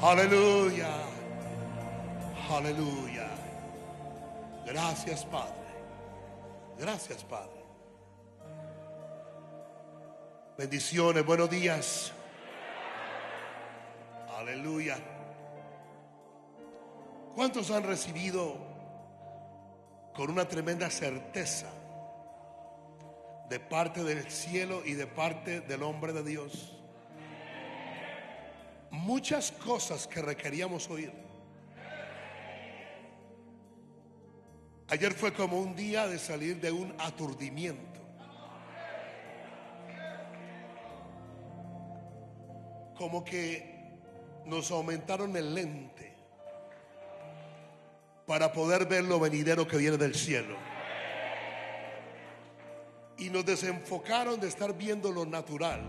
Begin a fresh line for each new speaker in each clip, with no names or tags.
Aleluya. Aleluya. Gracias, Padre. Gracias, Padre. Bendiciones, buenos días. Aleluya. ¿Cuántos han recibido con una tremenda certeza de parte del cielo y de parte del hombre de Dios muchas cosas que requeríamos oír? Ayer fue como un día de salir de un aturdimiento, como que nos aumentaron el lente para poder ver lo venidero que viene del cielo, y nos desenfocaron de estar viendo lo natural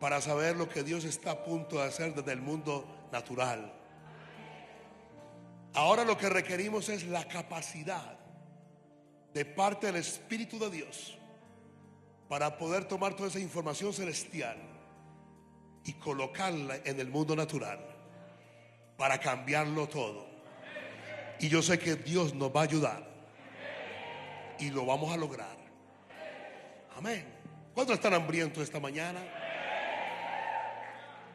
para saber lo que Dios está a punto de hacer desde el mundo natural. Ahora lo que requerimos es la capacidad de parte del Espíritu de Dios para poder tomar toda esa información celestial y colocarla en el mundo natural para cambiarlo todo. Y yo sé que Dios nos va a ayudar y lo vamos a lograr. Amén. ¿Cuántos están hambrientos esta mañana?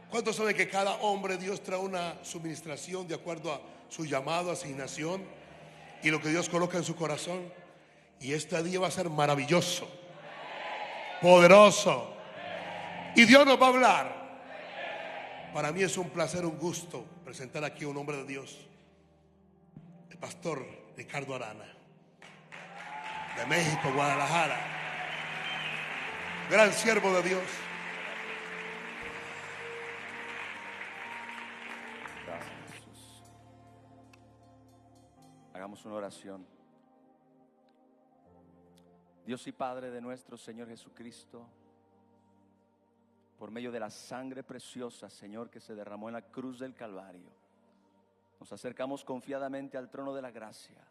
¿Cuántos saben que cada hombre Dios trae una suministración de acuerdo a su llamado, asignación y lo que Dios coloca en su corazón? Y este día va a ser maravilloso, poderoso, y Dios nos va a hablar. Para mí es un placer, un gusto presentar aquí a un hombre de Dios, el pastor Ricardo Arana, de México, Guadalajara, gran siervo de Dios.
Gracias, Jesús. Hagamos una oración. Dios y Padre de nuestro Señor Jesucristo, por medio de la sangre preciosa, Señor, que se derramó en la cruz del Calvario, nos acercamos confiadamente al trono de la gracia.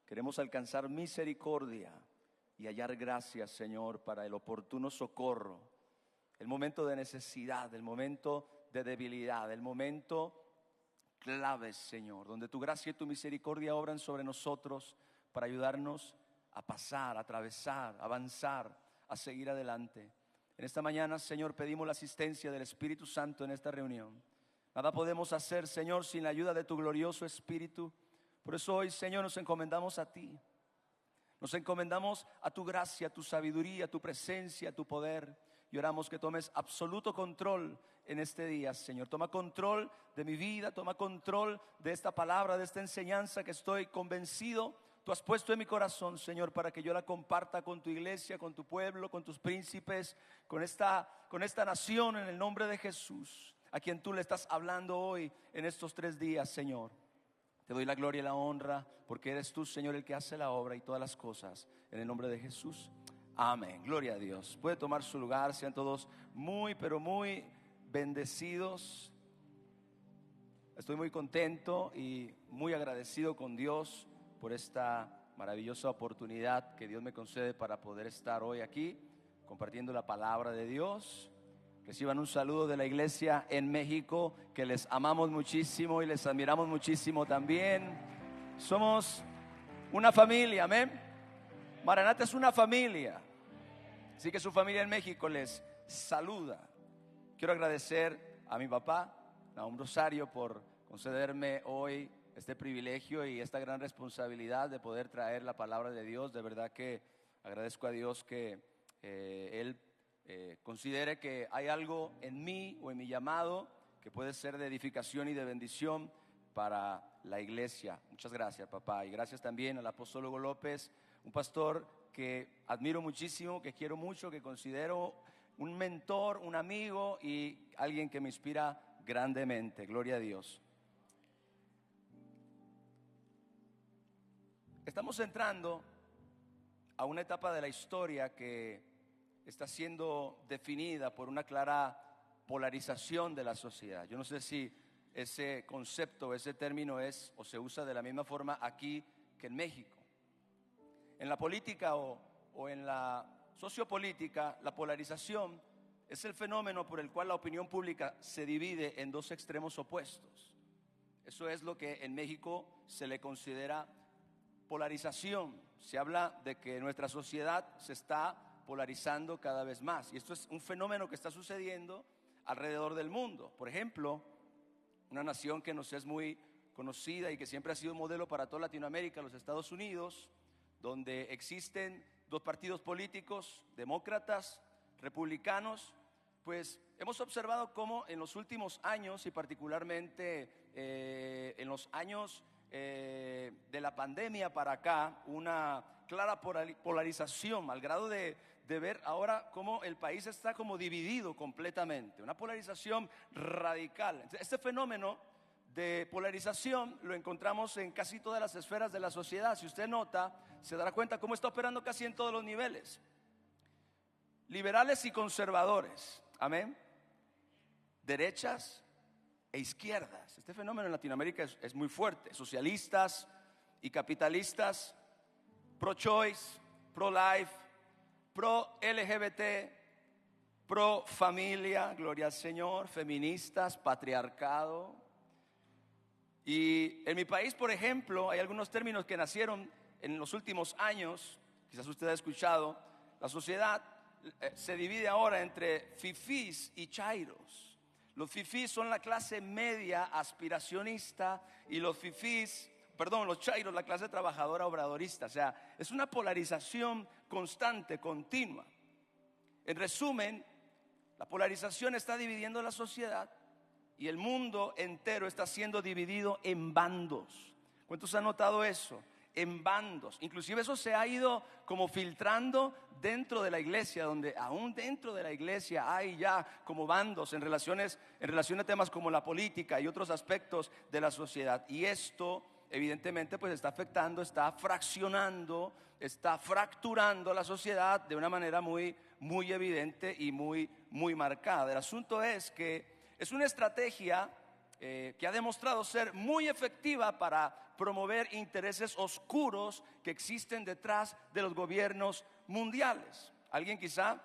Queremos alcanzar misericordia y hallar gracia, Señor, para el oportuno socorro, el momento de necesidad, el momento de debilidad, el momento clave, Señor, donde tu gracia y tu misericordia obran sobre nosotros para ayudarnos a pasar, a atravesar, a avanzar, a seguir adelante. En esta mañana, Señor, pedimos la asistencia del Espíritu Santo en esta reunión. Nada podemos hacer, Señor, sin la ayuda de tu glorioso Espíritu. Por eso hoy, Señor, nos encomendamos a ti. Nos encomendamos a tu gracia, a tu sabiduría, a tu presencia, a tu poder. Y oramos que tomes absoluto control en este día, Señor. Toma control de mi vida, toma control de esta palabra, de esta enseñanza que estoy convencido tú has puesto en mi corazón, Señor, para que yo la comparta con tu iglesia, con tu pueblo, con tus príncipes, con esta nación, en el nombre de Jesús, a quien tú le estás hablando hoy en estos 3 días, Señor. Te doy la gloria y la honra, porque eres tú, Señor, el que hace la obra y todas las cosas, en el nombre de Jesús. Amén. Gloria a Dios. Puede tomar su lugar. Sean todos muy, pero muy bendecidos. Estoy muy contento y muy agradecido con Dios por esta maravillosa oportunidad que Dios me concede para poder estar hoy aquí compartiendo la palabra de Dios. Reciban un saludo de la iglesia en México, que les amamos muchísimo y les admiramos muchísimo también. Somos una familia, amén. Maranata es una familia, así que su familia en México les saluda. Quiero agradecer a mi papá, Nahum Rosario, por concederme hoy este privilegio y esta gran responsabilidad de poder traer la palabra de Dios. De verdad que agradezco a Dios que Él considere que hay algo en mí o en mi llamado que puede ser de edificación y de bendición para la iglesia. Muchas gracias, papá, y gracias también al apóstol Hugo López, un pastor que admiro muchísimo, que quiero mucho, que considero un mentor, un amigo y alguien que me inspira grandemente. Gloria a Dios. Estamos entrando a una etapa de la historia que está siendo definida por una clara polarización de la sociedad. Yo no sé si ese concepto, ese término es o se usa de la misma forma aquí que en México. En la política o en la sociopolítica, la polarización es el fenómeno por el cual la opinión pública se divide en dos extremos opuestos. Eso es lo que en México se le considera polarización. Se habla de que nuestra sociedad se está polarizando cada vez más. Y esto es un fenómeno que está sucediendo alrededor del mundo. Por ejemplo, una nación que nos es muy conocida y que siempre ha sido un modelo para toda Latinoamérica, los Estados Unidos, donde existen dos partidos políticos, demócratas, republicanos. Pues hemos observado cómo en los últimos años y particularmente en los años de la pandemia para acá, una clara polarización al grado de ver ahora cómo el país está como dividido completamente, una polarización radical. Este fenómeno de polarización lo encontramos en casi todas las esferas de la sociedad. Si usted nota, se dará cuenta cómo está operando casi en todos los niveles. Liberales y conservadores, amén, derechas e izquierdas. Este fenómeno en Latinoamérica es muy fuerte. Socialistas y capitalistas, pro-choice, pro-life, pro-LGBT, pro-familia, gloria al Señor, feministas, patriarcado. Y en mi país, por ejemplo, hay algunos términos que nacieron en los últimos años, quizás usted ha escuchado. La sociedad se divide ahora entre fifís y chairos. Los fifís son la clase media aspiracionista y los chairos la clase trabajadora obradorista. O sea, es una polarización constante, continua. En resumen, la polarización está dividiendo la sociedad y el mundo entero está siendo dividido en bandos. ¿Cuántos han notado eso? En bandos. Inclusive eso se ha ido como filtrando dentro de la iglesia, donde aún dentro de la iglesia hay ya como bandos en relación a temas como la política y otros aspectos de la sociedad. Y esto evidentemente pues está afectando, está fraccionando, está fracturando la sociedad de una manera muy, muy evidente y muy, muy marcada. El asunto es que es una estrategia que ha demostrado ser muy efectiva para promover intereses oscuros que existen detrás de los gobiernos mundiales. Alguien quizá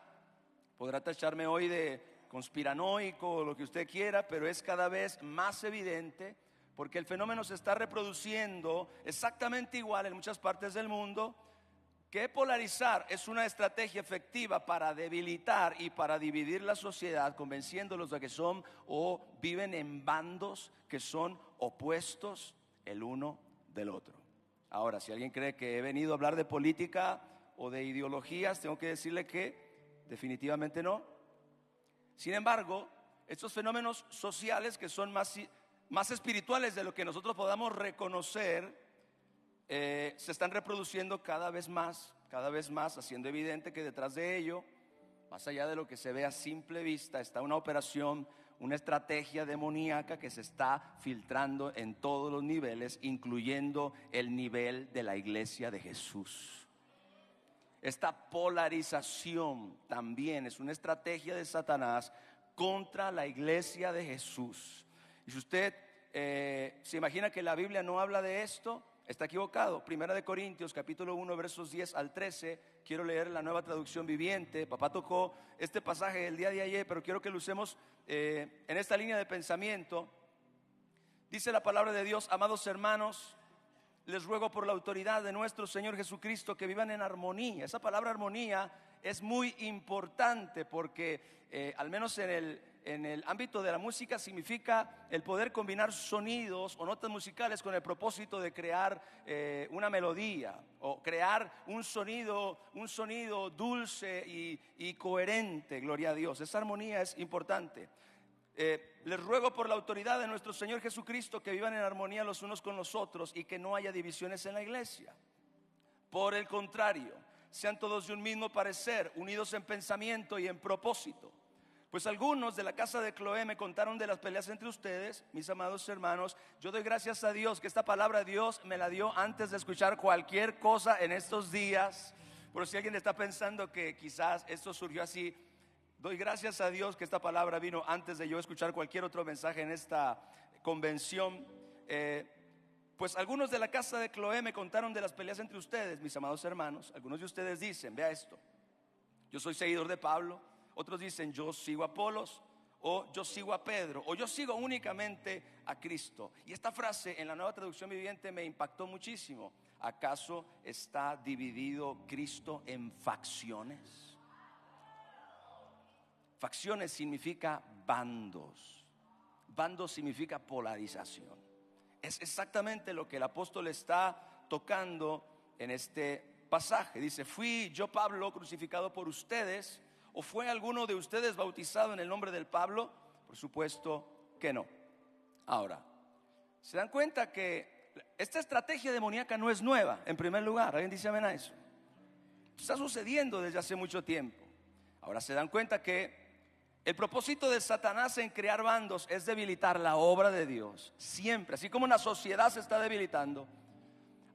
podrá tacharme hoy de conspiranoico o lo que usted quiera, pero es cada vez más evidente porque el fenómeno se está reproduciendo exactamente igual en muchas partes del mundo, que polarizar es una estrategia efectiva para debilitar y para dividir la sociedad, convenciéndolos de que son o viven en bandos que son opuestos el uno del otro. Ahora, si alguien cree que he venido a hablar de política o de ideologías, tengo que decirle que definitivamente no. Sin embargo, estos fenómenos sociales que son más espirituales de lo que nosotros podamos reconocer, se están reproduciendo cada vez más, haciendo evidente que detrás de ello, más allá de lo que se ve a simple vista, está una operación, una estrategia demoníaca que se está filtrando en todos los niveles, incluyendo el nivel de la iglesia de Jesús. Esta polarización también es una estrategia de Satanás contra la iglesia de Jesús. Y si usted se imagina que la Biblia no habla de esto, está equivocado. Primera de Corintios capítulo 1 versos 10 al 13. Quiero leer la Nueva Traducción Viviente. Papá tocó este pasaje el día de ayer, pero quiero que lo usemos en esta línea de pensamiento. Dice la palabra de Dios: amados hermanos, les ruego por la autoridad de nuestro Señor Jesucristo que vivan en armonía. Esa palabra armonía es muy importante porque al menos en el ámbito de la música significa el poder combinar sonidos o notas musicales con el propósito de crear una melodía o crear un sonido dulce y coherente. Gloria a Dios. Esa armonía es importante. Les ruego por la autoridad de nuestro Señor Jesucristo que vivan en armonía los unos con los otros y que no haya divisiones en la iglesia. Por el contrario, sean todos de un mismo parecer, unidos en pensamiento y en propósito. Pues algunos de la casa de Cloé me contaron de las peleas entre ustedes, mis amados hermanos. Yo doy gracias a Dios que esta palabra Dios me la dio antes de escuchar cualquier cosa en estos días. Por si alguien está pensando que quizás esto surgió así, doy gracias a Dios que esta palabra vino antes de yo escuchar cualquier otro mensaje en esta convención. Pues algunos de la casa de Cloé me contaron de las peleas entre ustedes, mis amados hermanos. Algunos de ustedes dicen, vea esto: yo soy seguidor de Pablo, Otros dicen yo sigo a Apolos, o yo sigo a Pedro, o yo sigo únicamente a Cristo. Y esta frase en la Nueva Traducción Viviente me impactó muchísimo. ¿Acaso está dividido Cristo en facciones? Facciones significa bandos. Bandos significa polarización. Es exactamente lo que el apóstol está tocando en este pasaje. Dice, ¿fui yo, Pablo, crucificado por ustedes? ¿O fue alguno de ustedes bautizado en el nombre del Pablo? Por supuesto que no. Ahora, ¿se dan cuenta que esta estrategia demoníaca no es nueva? En primer lugar, ¿alguien dice amén a eso? Está sucediendo desde hace mucho tiempo. Ahora se dan cuenta que el propósito de Satanás en crear bandos es debilitar la obra de Dios. Siempre, así como una sociedad se está debilitando,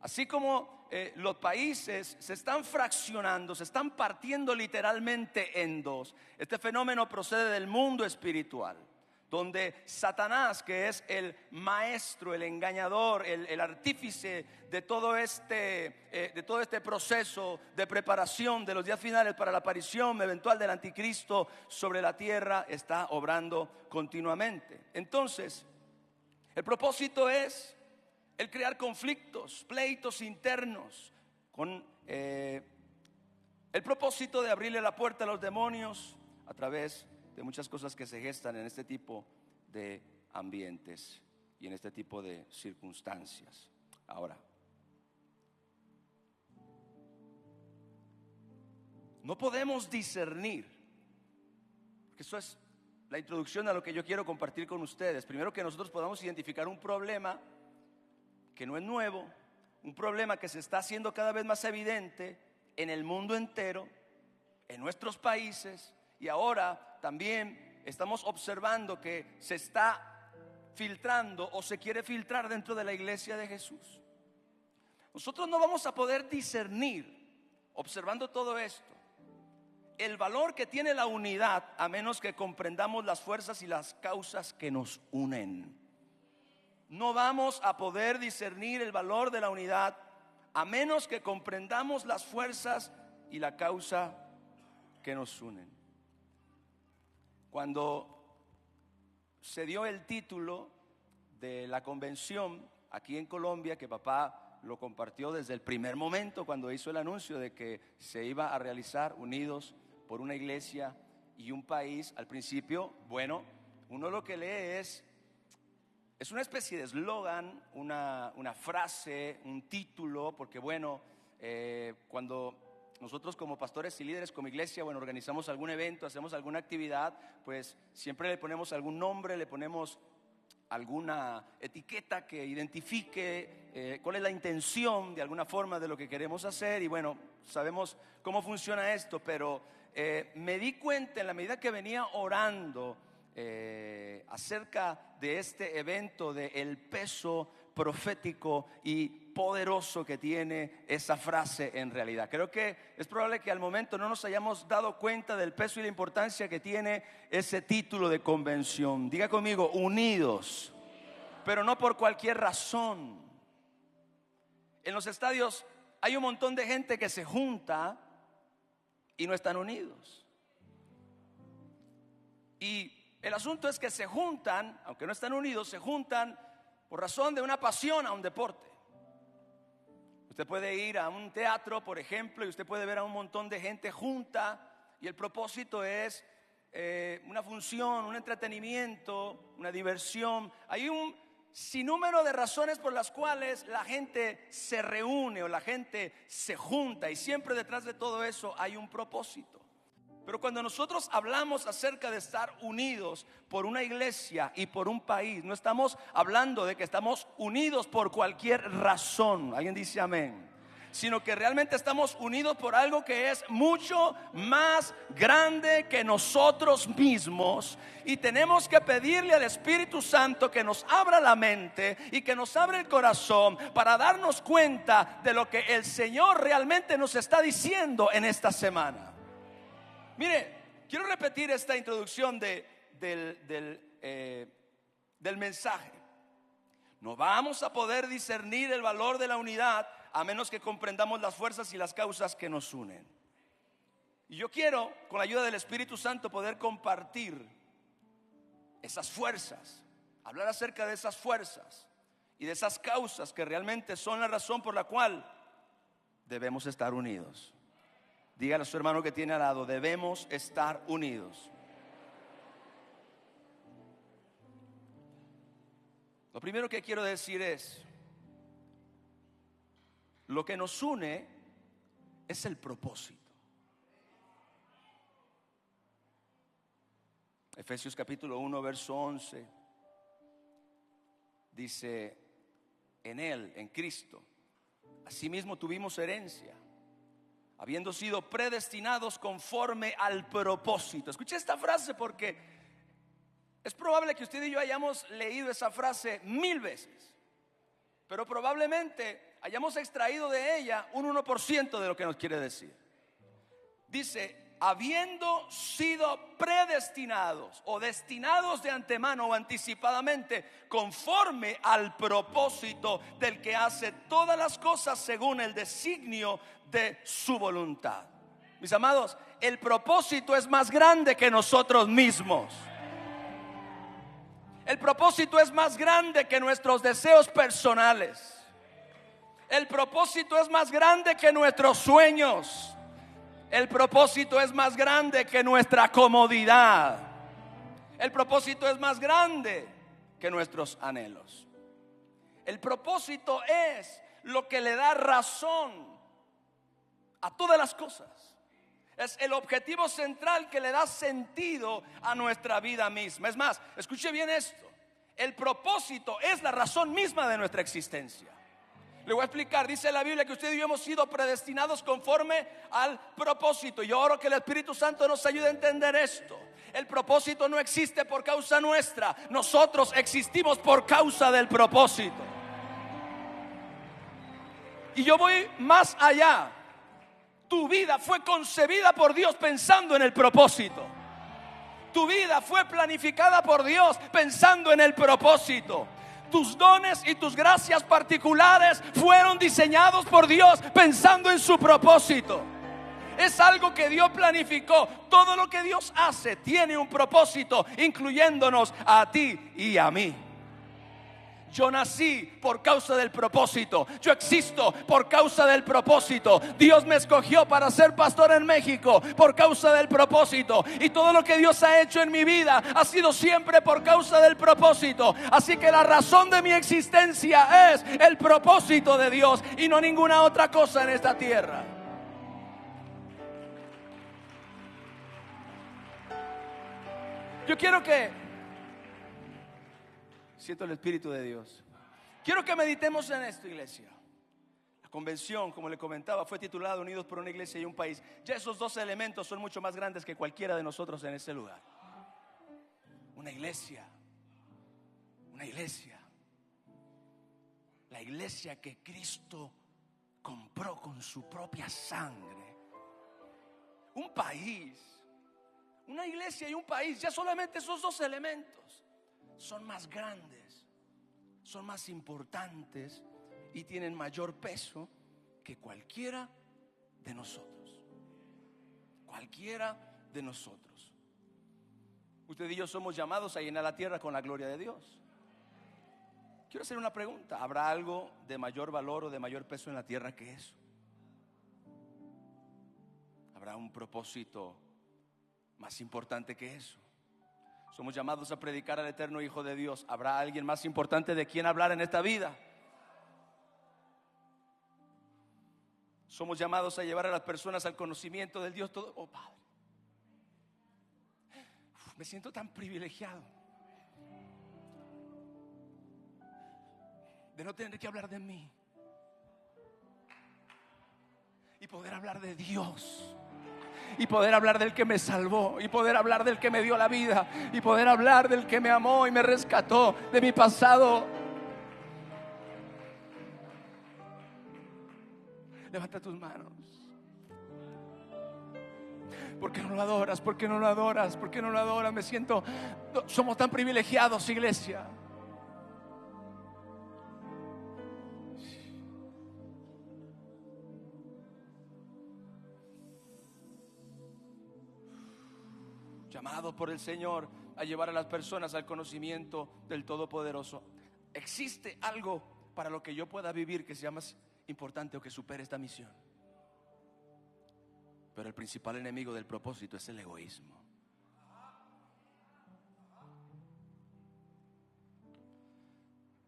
así como los países se están fraccionando, se están partiendo literalmente en dos. Este fenómeno procede del mundo espiritual, donde Satanás, que es el maestro, el engañador, el artífice de todo este proceso de preparación de los días finales para la aparición eventual del anticristo sobre la tierra, está obrando continuamente. Entonces, el propósito es el crear conflictos, pleitos internos, con el propósito de abrirle la puerta a los demonios a través de muchas cosas que se gestan en este tipo de ambientes y en este tipo de circunstancias. Ahora, no podemos discernir, porque eso es la introducción a lo que yo quiero compartir con ustedes. Primero, que nosotros podamos identificar un problema que no es nuevo, un problema que se está haciendo cada vez más evidente en el mundo entero, en nuestros países, y ahora también estamos observando que se está filtrando o se quiere filtrar dentro de la iglesia de Jesús. Nosotros no vamos a poder discernir, observando todo esto, el valor que tiene la unidad a menos que comprendamos las fuerzas y las causas que nos unen. No vamos a poder discernir el valor de la unidad a menos que comprendamos las fuerzas y la causa que nos unen. Cuando se dio el título de la convención aquí en Colombia, que papá lo compartió desde el primer momento cuando hizo el anuncio de que se iba a realizar unidos por una iglesia y un país, al principio, bueno, uno lo que lee es una especie de eslogan, una frase, un título, porque bueno, cuando nosotros como pastores y líderes, como iglesia, bueno, organizamos algún evento, hacemos alguna actividad, pues siempre le ponemos algún nombre, le ponemos alguna etiqueta que identifique cuál es la intención de alguna forma de lo que queremos hacer. Y bueno, sabemos cómo funciona esto, pero me di cuenta en la medida que venía orando acerca de este evento, de el peso profético y poderoso que tiene esa frase en realidad. Creo que es probable que al momento no nos hayamos dado cuenta del peso y la importancia que tiene ese título de convención. Diga conmigo, unidos, pero no por cualquier razón. En los estadios hay un montón de gente que se junta y no están unidos. Y el asunto es que se juntan, aunque no están unidos, se juntan por razón de una pasión a un deporte. Usted puede ir a un teatro, por ejemplo, y usted puede ver a un montón de gente junta, y el propósito es una función, un entretenimiento, una diversión. Hay un sinnúmero de razones por las cuales la gente se reúne o la gente se junta, y siempre detrás de todo eso hay un propósito. Pero cuando nosotros hablamos acerca de estar unidos por una iglesia y por un país, no estamos hablando de que estamos unidos por cualquier razón, alguien dice amén, sino que realmente estamos unidos por algo que es mucho más grande que nosotros mismos, y tenemos que pedirle al Espíritu Santo que nos abra la mente y que nos abra el corazón para darnos cuenta de lo que el Señor realmente nos está diciendo en esta semana. Mire, quiero repetir esta introducción del mensaje. No vamos a poder discernir el valor de la unidad a menos que comprendamos las fuerzas y las causas que nos unen. Y yo quiero, con la ayuda del Espíritu Santo, poder compartir esas fuerzas, hablar acerca de esas fuerzas y de esas causas que realmente son la razón por la cual debemos estar unidos. Dígale a su hermano que tiene al lado: debemos estar unidos. Lo primero que quiero decir es: lo que nos une es el propósito. Efesios capítulo 1 verso 11 dice: en Él, en Cristo, asimismo tuvimos herencia, habiendo sido predestinados conforme al propósito. Escuche esta frase porque es probable que usted y yo hayamos leído esa frase 1000 veces, pero probablemente hayamos extraído de ella un 1% de lo que nos quiere decir. Dice: habiendo sido predestinados o destinados de antemano o anticipadamente conforme al propósito del que hace todas las cosas según el designio de su voluntad. Mis amados, el propósito es más grande que nosotros mismos. El propósito es más grande que nuestros deseos personales. El propósito es más grande que nuestros sueños. El propósito es más grande que nuestra comodidad. El propósito es más grande que nuestros anhelos. El propósito es lo que le da razón a todas las cosas. Es el objetivo central que le da sentido a nuestra vida misma. Es más, escuche bien esto: el propósito es la razón misma de nuestra existencia. Le voy a explicar. Dice la Biblia que usted y yo hemos sido predestinados conforme al propósito. Yo oro que el Espíritu Santo nos ayude a entender esto. El propósito no existe por causa nuestra. Nosotros existimos por causa del propósito. Y yo voy más allá. Tu vida fue concebida por Dios pensando en el propósito. Tu vida fue planificada por Dios pensando en el propósito. Tus dones y tus gracias particulares fueron diseñados por Dios pensando en su propósito. Es algo que Dios planificó. Todo lo que Dios hace tiene un propósito, incluyéndonos a ti y a mí. Yo nací por causa del propósito. Yo existo por causa del propósito. Dios me escogió para ser pastor en México por causa del propósito. Y todo lo que Dios ha hecho en mi vida ha sido siempre por causa del propósito. Así que la razón de mi existencia es el propósito de Dios y no ninguna otra cosa en esta tierra. Yo quiero que... Siento el Espíritu de Dios. Quiero que meditemos en esto, iglesia. La convención, como le comentaba, fue titulada Unidos por una iglesia y un país. Ya esos dos elementos son mucho más grandes que cualquiera de nosotros en ese lugar. Una iglesia. Una iglesia. La iglesia que Cristo compró con su propia sangre. Un país. Una iglesia y un país. Ya solamente esos dos elementos son más grandes, son más importantes y tienen mayor peso que cualquiera de nosotros. Cualquiera de nosotros. Usted y yo somos llamados a llenar la tierra con la gloria de Dios. Quiero hacer una pregunta: ¿habrá algo de mayor valor o de mayor peso en la tierra que eso? ¿Habrá un propósito más importante que eso? Somos llamados a predicar al eterno Hijo de Dios. ¿Habrá alguien más importante de quien hablar en esta vida? Somos llamados a llevar a las personas al conocimiento del Dios todo. Oh Padre, me siento tan privilegiado de no tener que hablar de mí y poder hablar de Dios. Y poder hablar del que me salvó, y poder hablar del que me dio la vida, y poder hablar del que me amó y me rescató de mi pasado. Levanta tus manos. ¿Por qué no lo adoras? ¿Por qué no lo adoras? ¿Por qué no lo adoras? Me siento... Somos tan privilegiados, iglesia. llamado por el Señor a llevar a las personas al conocimiento del Todopoderoso. ¿Existe algo para lo que yo pueda vivir que sea más importante o que supere esta misión? Pero el principal enemigo del propósito es el egoísmo.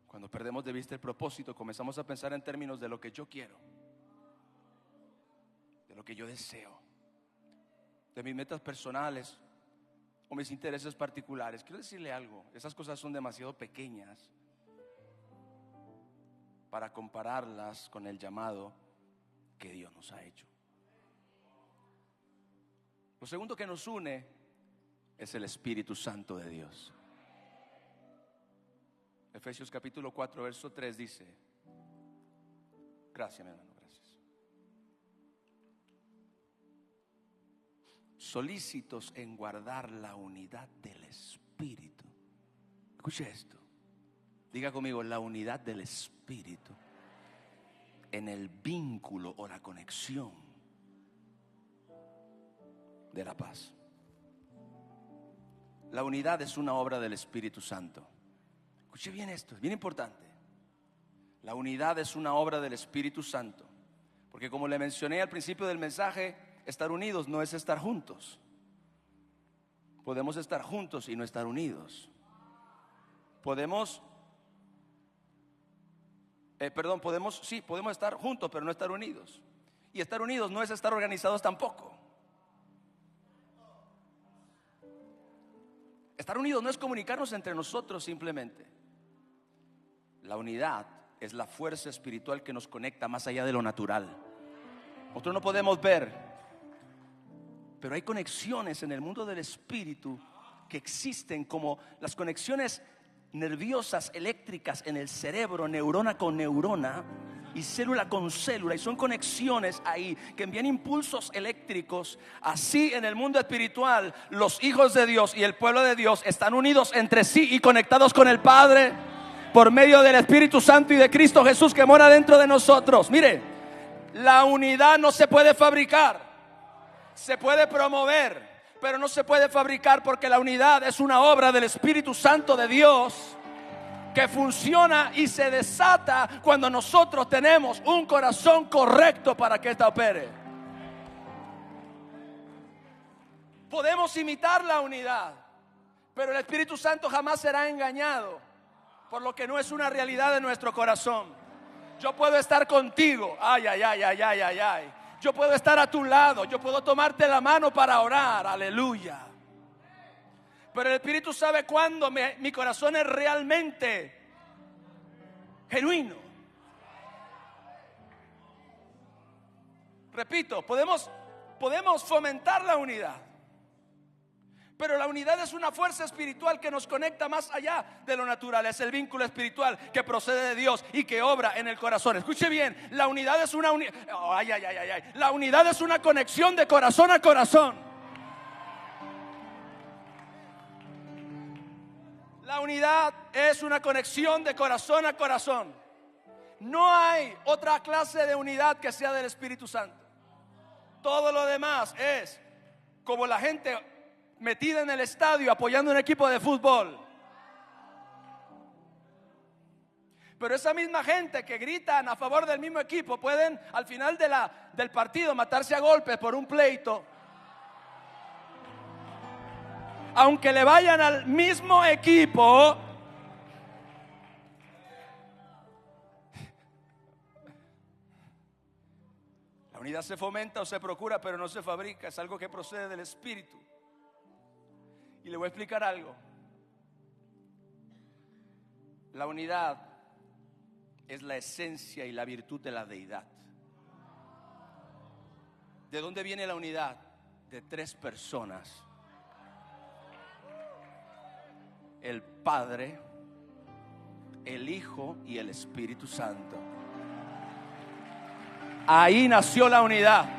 Cuando perdemos de vista el propósito, comenzamos a pensar en términos de lo que yo quiero, de lo que yo deseo, de mis metas personales o mis intereses particulares. Quiero decirle algo: esas cosas son demasiado pequeñas para compararlas con el llamado que Dios nos ha hecho. Lo segundo que nos une es el Espíritu Santo de Dios. Efesios capítulo 4 verso 3 dice: gracias, mi hermano, gracias. Solícitos en guardar la unidad del Espíritu. Escuche esto. Diga conmigo: la unidad del Espíritu en el vínculo o la conexión de la paz. La unidad es una obra del Espíritu Santo. Escuche bien esto, es bien importante. La unidad es una obra del Espíritu Santo, porque como le mencioné al principio del mensaje, estar unidos no es estar juntos. Podemos estar juntos y no estar unidos. Podemos estar juntos pero no estar unidos. Y estar unidos no es estar organizados tampoco. Estar unidos no es comunicarnos entre nosotros simplemente. La unidad es la fuerza espiritual que nos conecta más allá de lo natural. Nosotros no podemos ver, pero hay conexiones en el mundo del espíritu que existen, como las conexiones nerviosas eléctricas en el cerebro, neurona con neurona y célula con célula, y son conexiones ahí que envían impulsos eléctricos. Así en el mundo espiritual, los hijos de Dios y el pueblo de Dios están unidos entre sí y conectados con el Padre por medio del Espíritu Santo y de Cristo Jesús que mora dentro de nosotros. Mire, la unidad no se puede fabricar, se puede promover, pero no se puede fabricar, porque la unidad es una obra del Espíritu Santo de Dios que funciona y se desata cuando nosotros tenemos un corazón correcto para que esta opere. Podemos imitar la unidad, pero el Espíritu Santo jamás será engañado por lo que no es una realidad de nuestro corazón. Yo puedo estar contigo, ay. Yo puedo estar a tu lado, yo puedo tomarte la mano para orar, aleluya. Pero el Espíritu sabe cuándo mi corazón es realmente genuino. Repito, podemos fomentar la unidad, pero la unidad es una fuerza espiritual que nos conecta más allá de lo natural. Es el vínculo espiritual que procede de Dios y que obra en el corazón. Escuche bien, la unidad es una La unidad es una conexión de corazón a corazón. La unidad es una conexión de corazón a corazón. No hay otra clase de unidad que sea del Espíritu Santo. Todo lo demás es como la gente metida en el estadio apoyando un equipo de fútbol. Pero esa misma gente que gritan a favor del mismo equipo pueden al final del partido matarse a golpes por un pleito, aunque le vayan al mismo equipo. La unidad se fomenta o se procura, pero no se fabrica. Es algo que procede del Espíritu. Y le voy a explicar algo. La unidad es la esencia y la virtud de la deidad. ¿De dónde viene la unidad? De tres personas: el Padre, el Hijo y el Espíritu Santo. Ahí nació la unidad.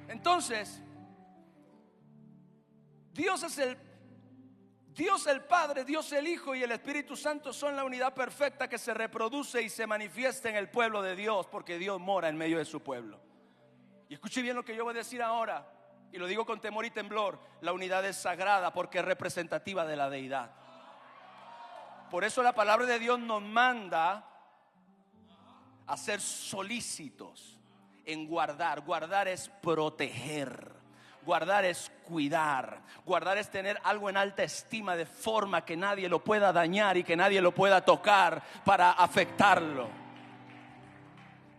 Entonces, Dios el Padre, Dios el Hijo y el Espíritu Santo son la unidad perfecta que se reproduce y se manifiesta en el pueblo de Dios, porque Dios mora en medio de su pueblo. Y escuche bien lo que yo voy a decir ahora. Y lo digo con temor y temblor, la unidad es sagrada porque es representativa de la deidad. Por eso la palabra de Dios nos manda a ser solícitos en guardar. Guardar es proteger. Guardar es cuidar. Guardar es tener algo en alta estima de forma que nadie lo pueda dañar y que nadie lo pueda tocar para afectarlo.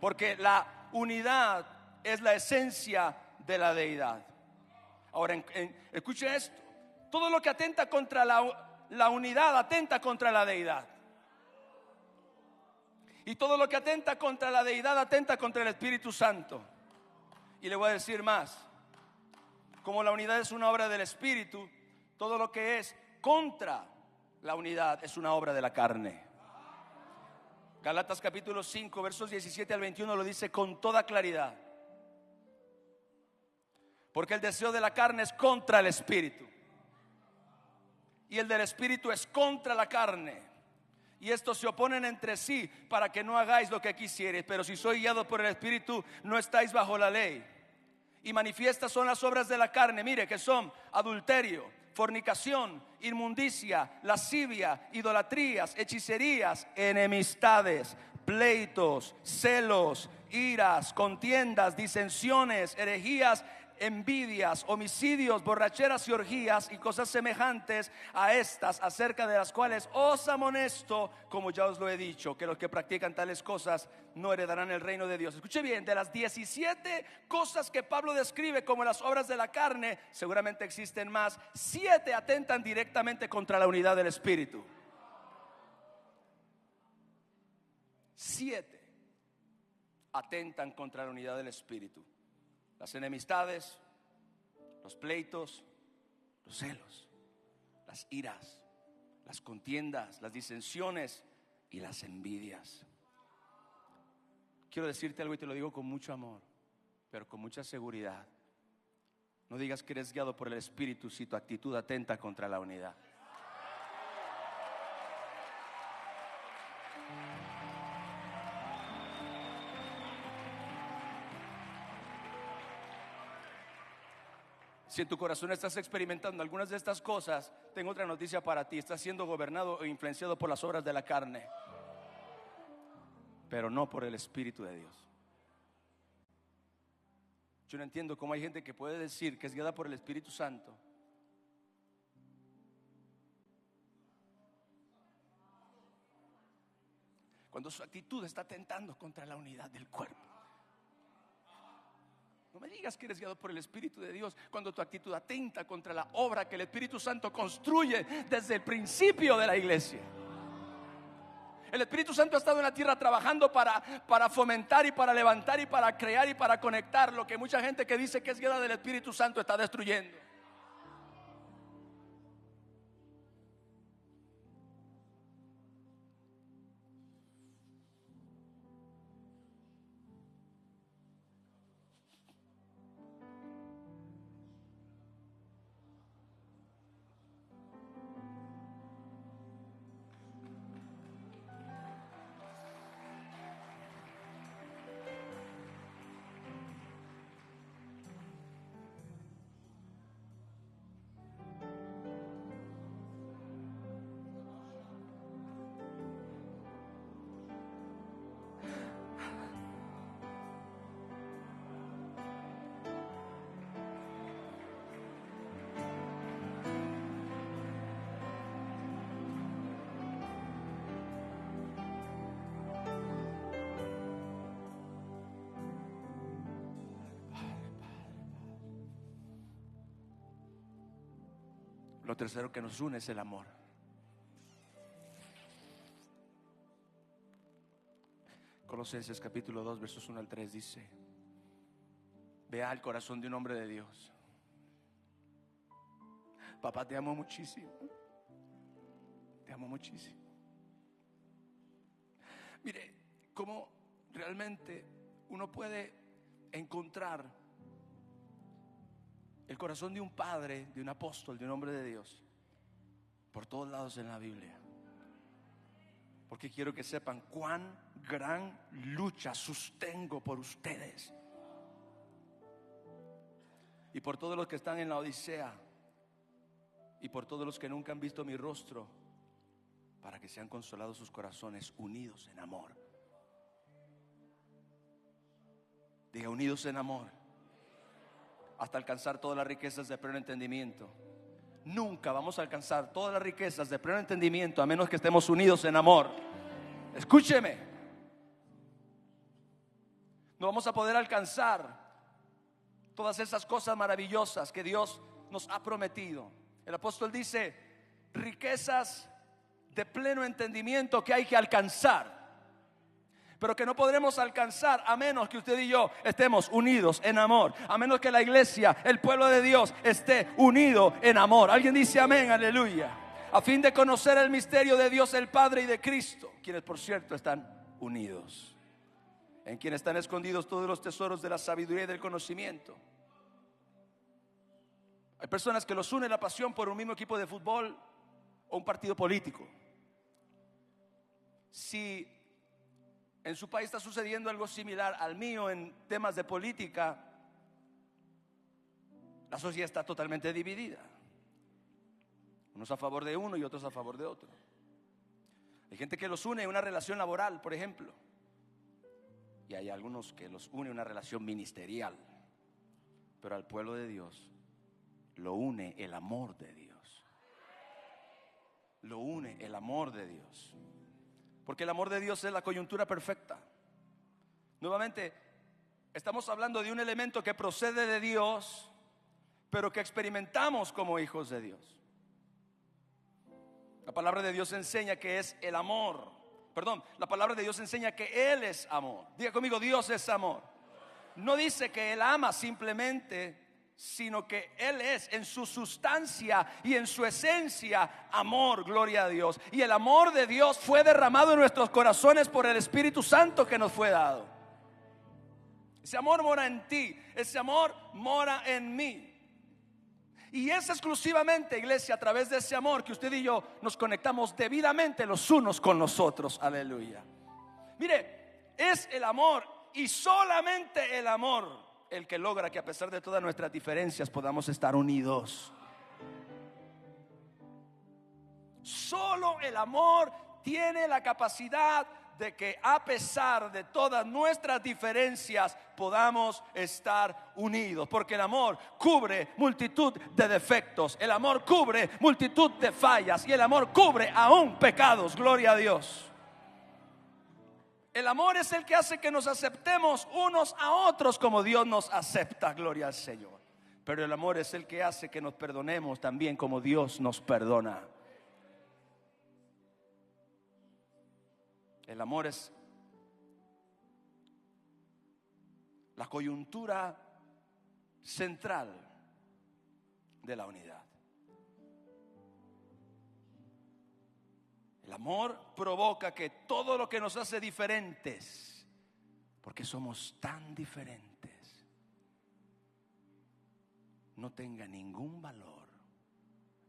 Porque la unidad es la esencia de la deidad. Ahora, escuche esto. Todo lo que atenta contra la unidad atenta contra la deidad. Y todo lo que atenta contra la deidad atenta contra el Espíritu Santo. Y le voy a decir más. Como la unidad es una obra del Espíritu, todo lo que es contra la unidad es una obra de la carne. Gálatas capítulo 5 versos 17 al 21 lo dice con toda claridad. Porque el deseo de la carne es contra el Espíritu, y el del Espíritu es contra la carne, y estos se oponen entre sí para que no hagáis lo que quisierais. Pero si sois guiados por el Espíritu, no estáis bajo la ley. Y manifiestas son las obras de la carne, mire, que son adulterio, fornicación, inmundicia, lascivia, idolatrías, hechicerías, enemistades, pleitos, celos, iras, contiendas, disensiones, herejías, envidias, homicidios, borracheras y orgías y cosas semejantes a estas, acerca de las cuales os amonesto, como ya os lo he dicho, que los que practican tales cosas no heredarán el reino de Dios. Escuche bien, de las 17 cosas que Pablo describe como las obras de la carne, seguramente existen más. 7 atentan directamente contra la unidad del Espíritu. 7 atentan contra la unidad del Espíritu. Las enemistades, los pleitos, los celos, las iras, las contiendas, las disensiones y las envidias. Quiero decirte algo y te lo digo con mucho amor, pero con mucha seguridad. No digas que eres guiado por el Espíritu si tu actitud atenta contra la unidad. Si en tu corazón estás experimentando algunas de estas cosas, tengo otra noticia para ti. Estás siendo gobernado e influenciado por las obras de la carne, pero no por el Espíritu de Dios. Yo no entiendo cómo hay gente que puede decir que es guiada por el Espíritu Santo cuando su actitud está atentando contra la unidad del cuerpo. No me digas que eres guiado por el Espíritu de Dios cuando tu actitud atenta contra la obra que el Espíritu Santo construye desde el principio de la iglesia. El Espíritu Santo ha estado en la tierra trabajando para fomentar y para levantar y para crear y para conectar lo que mucha gente que dice que es guiada del Espíritu Santo está destruyendo. Lo tercero que nos une es el amor. Colosenses capítulo 2 versos 1 al 3 dice: vea el corazón de un hombre de Dios. Papá, te amo muchísimo. Te amo muchísimo. Mire cómo realmente uno puede encontrar el corazón de un padre, de un apóstol, de un hombre de Dios por todos lados en la Biblia. Porque quiero que sepan cuán gran lucha sostengo por ustedes. y por todos los que están en la Odisea, y por todos los que nunca han visto mi rostro, para que sean consolados sus corazones, unidos en amor. Diga, unidos en amor, hasta alcanzar todas las riquezas de pleno entendimiento. Nunca vamos a alcanzar todas las riquezas de pleno entendimiento a menos que estemos unidos en amor. Escúcheme, no vamos a poder alcanzar todas esas cosas maravillosas que Dios nos ha prometido. El apóstol dice, riquezas de pleno entendimiento que hay que alcanzar, pero que no podremos alcanzar a menos que usted y yo estemos unidos en amor, a menos que la iglesia, el pueblo de Dios, esté unido en amor. Alguien dice amén, aleluya. A fin de conocer el misterio de Dios el Padre y de Cristo, quienes por cierto están unidos, en quienes están escondidos todos los tesoros de la sabiduría y del conocimiento. Hay personas que los une la pasión por un mismo equipo de fútbol o un partido político. Si en su país está sucediendo algo similar al mío en temas de política, la sociedad está totalmente dividida. Unos a favor de uno y otros a favor de otro. Hay gente que los une en una relación laboral, por ejemplo, y hay algunos que los une en una relación ministerial. Pero al pueblo de Dios lo une el amor de Dios. Lo une el amor de Dios. Porque el amor de Dios es la coyuntura perfecta. Nuevamente, estamos hablando de un elemento que procede de Dios, pero que experimentamos como hijos de Dios. La palabra de Dios enseña que es el amor. La palabra de Dios enseña que Él es amor. Diga conmigo, Dios es amor. No dice que Él ama simplemente, sino que Él es en su sustancia y en su esencia amor, gloria a Dios. Y el amor de Dios fue derramado en nuestros corazones por el Espíritu Santo que nos fue dado. Ese amor mora en ti, ese amor mora en mí. Y es exclusivamente, iglesia, a través de ese amor que usted y yo nos conectamos debidamente los unos con los otros. Aleluya. Mire, es el amor y solamente el amor el que logra que a pesar de todas nuestras diferencias podamos estar unidos. Solo el amor tiene la capacidad de que a pesar de todas nuestras diferencias podamos estar unidos, porque el amor cubre multitud de defectos, el amor cubre multitud de fallas y el amor cubre aún pecados, gloria a Dios. El amor es el que hace que nos aceptemos unos a otros como Dios nos acepta, gloria al Señor. Pero el amor es el que hace que nos perdonemos también como Dios nos perdona. El amor es la coyuntura central de la unidad. El amor provoca que todo lo que nos hace diferentes, porque somos tan diferentes, no tenga ningún valor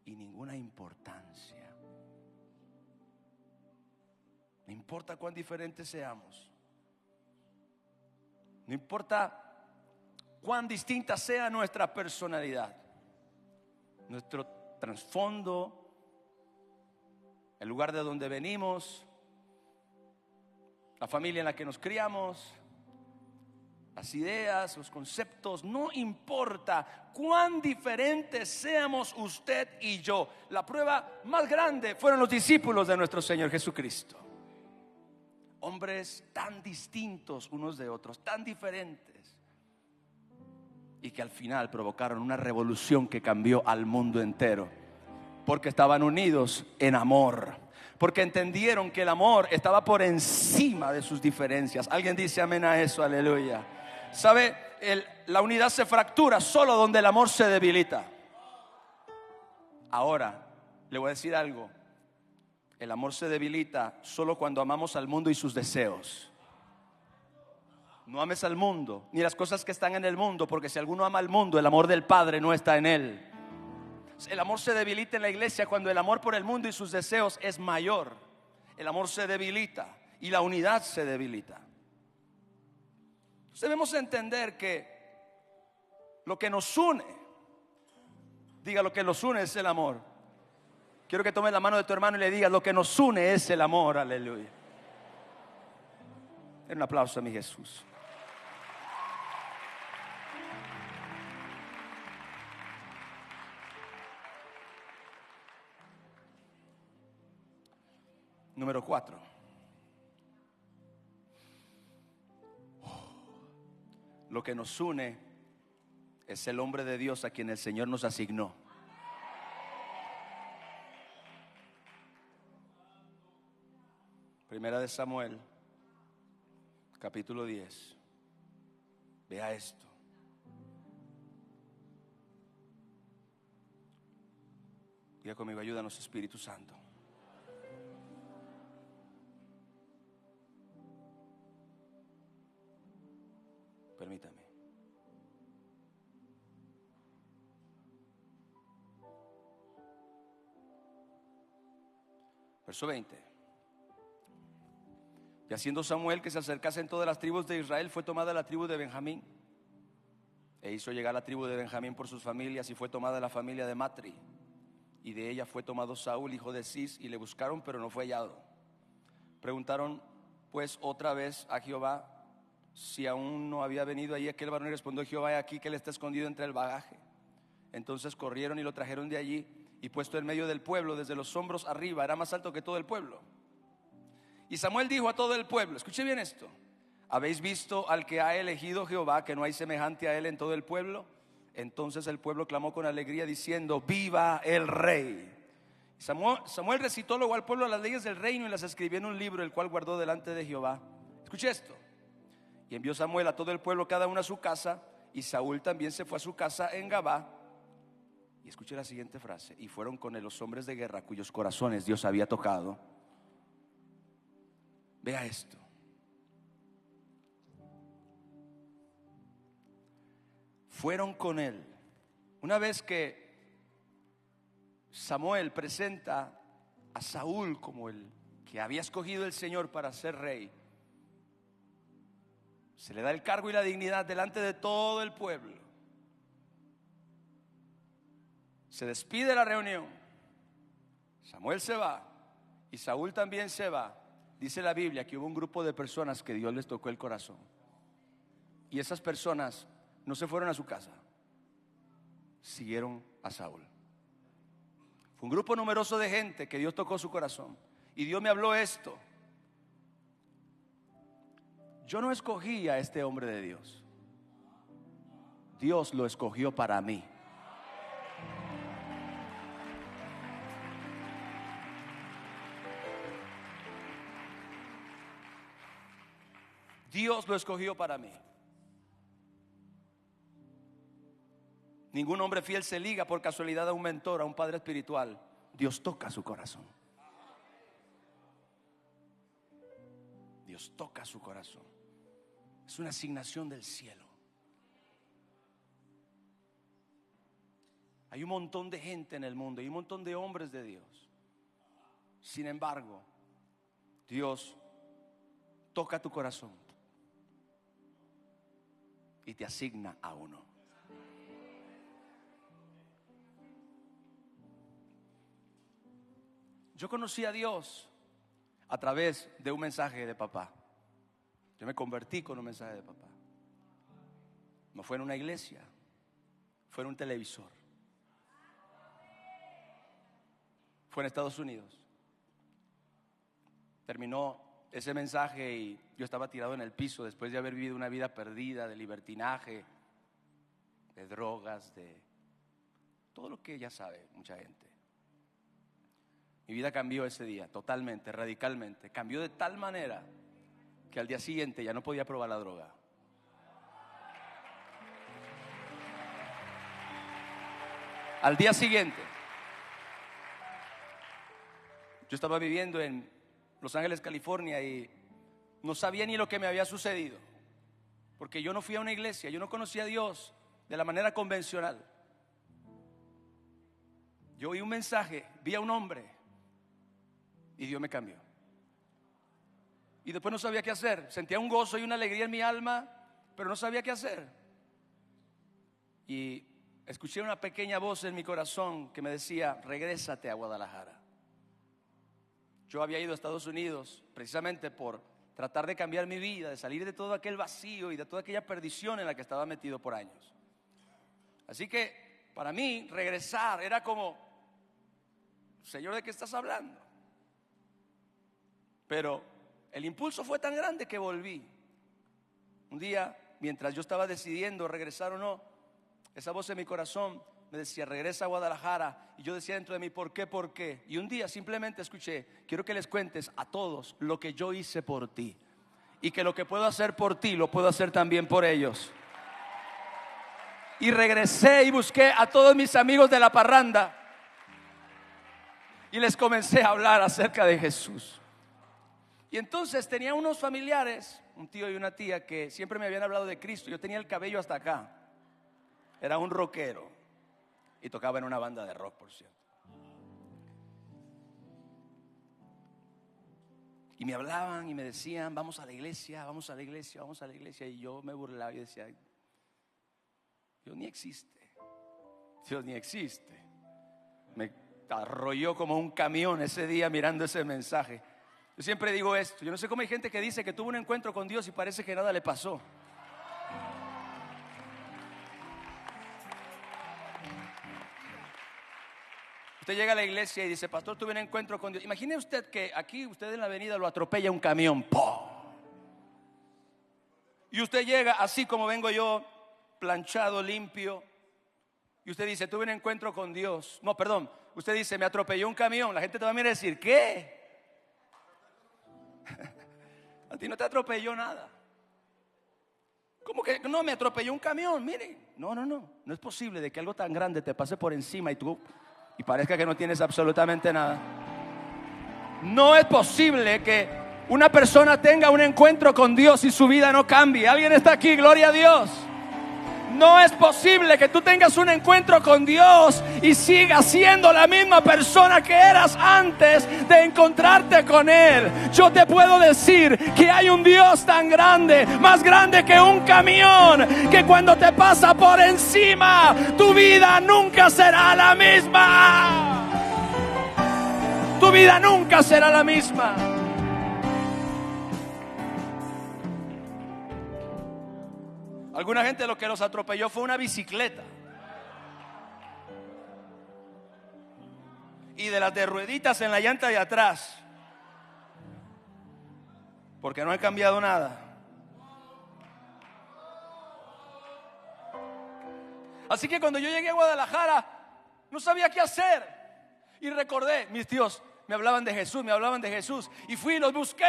y ninguna importancia. No importa cuán diferentes seamos, no importa cuán distinta sea nuestra personalidad, nuestro trasfondo, el lugar de donde venimos, la familia en la que nos criamos, las ideas, los conceptos, no importa cuán diferentes seamos usted y yo. La prueba más grande fueron los discípulos de nuestro Señor Jesucristo. Hombres tan distintos unos de otros, tan diferentes, y que al final provocaron una revolución que cambió al mundo entero. Porque estaban unidos en amor, porque entendieron que el amor estaba por encima de sus diferencias. Alguien dice amén a eso, aleluya. ¿Sabe? La unidad se fractura solo donde el amor se debilita. Ahora, le voy a decir algo. El amor se debilita solo cuando amamos al mundo y sus deseos. No ames al mundo, ni las cosas que están en el mundo, porque si alguno ama al mundo, el amor del Padre no está en él. El amor se debilita en la iglesia cuando el amor por el mundo y sus deseos es mayor. El amor se debilita y la unidad se debilita. Debemos entender que Lo que nos une, diga, lo que nos une es el amor. Quiero que tomes la mano de tu hermano y le digas: lo que nos une es el amor. Aleluya. Den un aplauso a mi Jesús. Número 4. Lo que nos une es el hombre de Dios a quien el Señor nos asignó. Primera de Samuel, capítulo 10. Vea esto. Diga conmigo: ayúdanos, Espíritu Santo. Permítame. Verso 20. Y haciendo Samuel que se acercase en todas las tribus de Israel, fue tomada la tribu de Benjamín. E hizo llegar la tribu de Benjamín por sus familias, y fue tomada la familia de Matri. Y de ella fue tomado Saúl, hijo de Cis, y le buscaron, pero no fue hallado. Preguntaron pues otra vez a Jehová si aún no había venido allí aquel varón, y respondió Jehová: he aquí que él está escondido entre el bagaje. Entonces corrieron y lo trajeron de allí, y puesto en medio del pueblo, desde los hombros arriba, era más alto que todo el pueblo. Y Samuel dijo a todo el pueblo, escuche bien esto: ¿habéis visto al que ha elegido Jehová, que no hay semejante a él en todo el pueblo? Entonces el pueblo clamó con alegría diciendo: ¡viva el rey! Samuel recitó luego al pueblo las leyes del reino y las escribió en un libro, el cual guardó delante de Jehová. Escuche esto: y envió Samuel a todo el pueblo, cada uno a su casa, y Saúl también se fue a su casa en Gabá. Y escuche la siguiente frase: y fueron con él los hombres de guerra cuyos corazones Dios había tocado. Vea esto. Fueron con él. Una vez que Samuel presenta a Saúl como el que había escogido el Señor para ser rey, se le da el cargo y la dignidad delante de todo el pueblo. Se despide la reunión. Samuel se va y Saúl también se va. Dice la Biblia que hubo un grupo de personas que Dios les tocó el corazón. Y esas personas no se fueron a su casa, siguieron a Saúl. Fue un grupo numeroso de gente que Dios tocó su corazón. Y Dios me habló esto: yo no escogí a este hombre de Dios, Dios lo escogió para mí. Dios lo escogió para mí. Ningún hombre fiel se liga por casualidad a un mentor, a un padre espiritual. Dios toca su corazón. Dios toca su corazón. Es una asignación del cielo. Hay un montón de gente en el mundo, hay un montón de hombres de Dios. Sin embargo, Dios toca tu corazón y te asigna a uno. Yo conocí a Dios a través de un mensaje de papá. Yo me convertí con un mensaje de papá. No fue en una iglesia, fue en un televisor. Fue en Estados Unidos. Terminó ese mensaje y yo estaba tirado en el piso después de haber vivido una vida perdida, de libertinaje, de drogas, de todo lo que ya sabe mucha gente. Mi vida cambió ese día, totalmente, radicalmente. Cambió de tal manera que al día siguiente ya no podía probar la droga. Al día siguiente, yo estaba viviendo en Los Ángeles, California, y no sabía ni lo que me había sucedido, porque yo no fui a una iglesia, yo no conocía a Dios de la manera convencional. Yo oí un mensaje, vi a un hombre y Dios me cambió. Y después no sabía qué hacer. Sentía un gozo y una alegría en mi alma, pero no sabía qué hacer. y escuché una pequeña voz en mi corazón que me decía: regrésate a Guadalajara. Yo había ido a Estados Unidos precisamente por tratar de cambiar mi vida, de salir de todo aquel vacío y de toda aquella perdición en la que estaba metido por años. Así que para mí regresar era como: Señor, ¿de qué estás hablando? Pero el impulso fue tan grande que volví. Un día, mientras yo estaba decidiendo regresar o no, esa voz en mi corazón me decía: regresa a Guadalajara. Y yo decía dentro de mí: ¿por qué? ¿Por qué? Y un día simplemente escuché: quiero que les cuentes a todos lo que yo hice por ti, y que lo que puedo hacer por ti lo puedo hacer también por ellos. Y regresé y busqué a todos mis amigos de la parranda y les comencé a hablar acerca de Jesús. Y entonces tenía unos familiares, un tío y una tía, que siempre me habían hablado de Cristo. Yo tenía el cabello hasta acá. Era un rockero y tocaba en una banda de rock, por cierto. Y me hablaban y me decían: vamos a la iglesia, vamos a la iglesia, vamos a la iglesia. Y yo me burlaba y decía: Dios ni existe. Dios ni existe. Me arrolló como un camión ese día mirando ese mensaje. Yo siempre digo esto: yo no sé cómo hay gente que dice que tuvo un encuentro con Dios y parece que nada le pasó. Usted llega a la iglesia y dice: pastor, tuve un encuentro con Dios. Imagine usted que aquí, usted en la avenida, lo atropella un camión. ¡Pum! Y usted llega así como vengo yo, planchado, limpio, y usted dice: tuve un encuentro con Dios. No, perdón, usted dice: me atropelló un camión. La gente te va a mirar y decir: ¿qué? A ti no te atropelló nada. ¿Cómo que no? Me atropelló un camión. Miren, no es posible de que algo tan grande te pase por encima y parezca que no tienes absolutamente nada. No es posible que una persona tenga un encuentro con Dios y su vida no cambie. ¿Alguien está aquí? Gloria a Dios. No es posible que tú tengas un encuentro con Dios y sigas siendo la misma persona que eras antes de encontrarte con Él. Yo te puedo decir que hay un Dios tan grande, más grande que un camión, que cuando te pasa por encima, tu vida nunca será la misma. Tu vida nunca será la misma. Alguna gente lo que los atropelló fue una bicicleta. Y de las de rueditas en la llanta de atrás. Porque no ha cambiado nada. Así que cuando yo llegué a Guadalajara, no sabía qué hacer. Y recordé, mis tíos me hablaban de Jesús. Y fui y los busqué.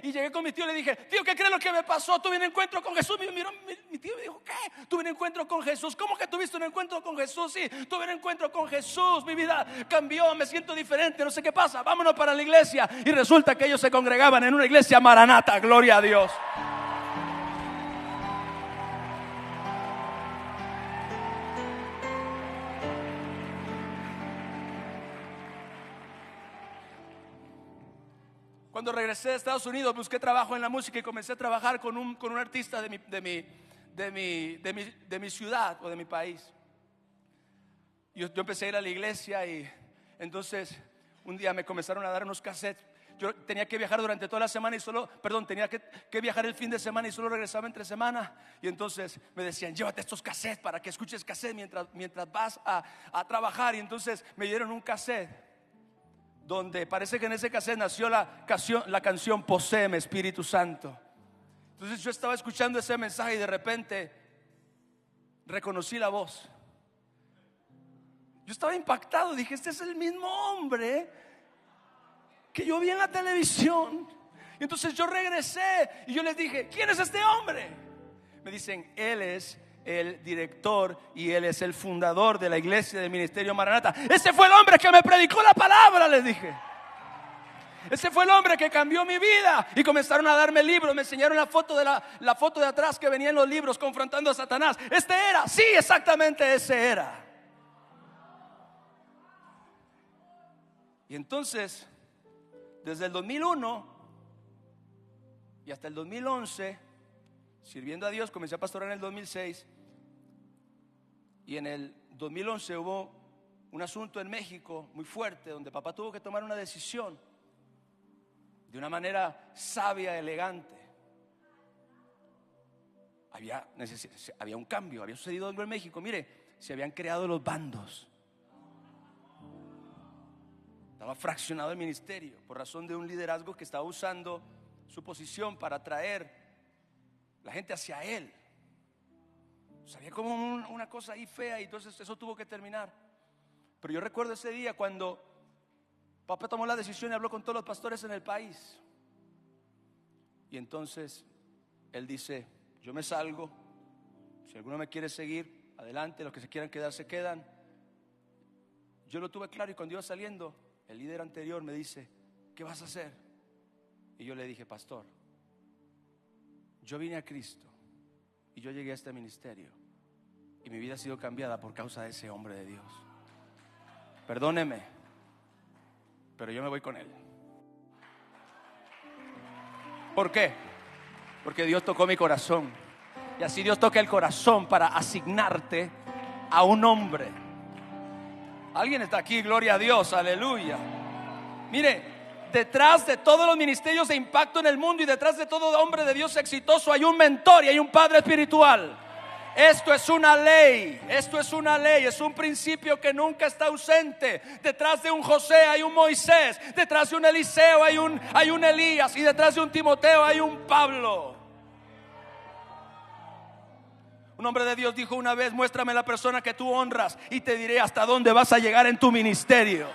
Y llegué con mi tío y le dije: tío, ¿qué crees lo que me pasó? Tuve un encuentro con Jesús. Me miró mi tío y me dijo: ¿qué? Tuve un encuentro con Jesús. ¿Cómo que tuviste un encuentro con Jesús? Sí, tuve un encuentro con Jesús. Mi vida cambió, me siento diferente, no sé qué pasa. Vámonos para la iglesia. Y resulta que ellos se congregaban en una iglesia Maranata. Gloria a Dios. Cuando regresé de Estados Unidos, busqué trabajo en la música y comencé a trabajar con un artista de mi ciudad o de mi país. Yo empecé a ir a la iglesia y entonces un día me comenzaron a dar unos cassettes. Yo tenía que viajar durante toda la semana tenía que viajar el fin de semana y solo regresaba entre semana. Y entonces me decían: llévate estos cassettes para que escuches cassette mientras vas a trabajar. Y entonces me dieron un cassette donde parece que en ese cassette nació la canción Poséeme, Espíritu Santo. Entonces yo estaba escuchando ese mensaje y de repente reconocí la voz. Yo estaba impactado, dije: este es el mismo hombre que yo vi en la televisión. Y entonces yo regresé y yo les dije: ¿quién es este hombre? Me dicen: él es el director y él es el fundador de la iglesia del Ministerio Maranata. Ese fue el hombre que me predicó la palabra, les dije. Ese fue el hombre que cambió mi vida. Y comenzaron a darme libros. Me enseñaron la foto de atrás que venía en los libros confrontando a Satanás. Este era, sí, exactamente ese era. Y entonces, desde el 2001 y hasta el 2011, sirviendo a Dios, comencé a pastorear en el 2006. Y en el 2011 hubo un asunto en México muy fuerte, donde papá tuvo que tomar una decisión de una manera sabia, elegante. Había un cambio, había sucedido algo en México. Mire, se habían creado los bandos. Estaba fraccionado el ministerio por razón de un liderazgo que estaba usando su posición para atraer la gente hacia él. O sea, había como una cosa ahí fea, y entonces eso tuvo que terminar. Pero yo recuerdo ese día cuando papá tomó la decisión y habló con todos los pastores en el país. Y entonces él dice: yo me salgo, si alguno me quiere seguir, adelante, los que se quieran quedar se quedan. Yo lo tuve claro, y cuando iba saliendo, el líder anterior me dice: ¿qué vas a hacer? Y yo le dije: pastor, yo vine a Cristo y yo llegué a este ministerio, y mi vida ha sido cambiada por causa de ese hombre de Dios. Perdóneme, pero yo me voy con él. ¿Por qué? Porque Dios tocó mi corazón. Y así Dios toca el corazón para asignarte a un hombre. Alguien está aquí, gloria a Dios, aleluya. Mire, detrás de todos los ministerios de impacto en el mundo y detrás de todo hombre de Dios exitoso hay un mentor y hay un padre espiritual. Esto es una ley, es un principio que nunca está ausente. Detrás de un José hay un Moisés, detrás de un Eliseo hay un Elías, y detrás de un Timoteo hay un Pablo. Un hombre de Dios dijo una vez: muéstrame la persona que tú honras y te diré hasta dónde vas a llegar en tu ministerio.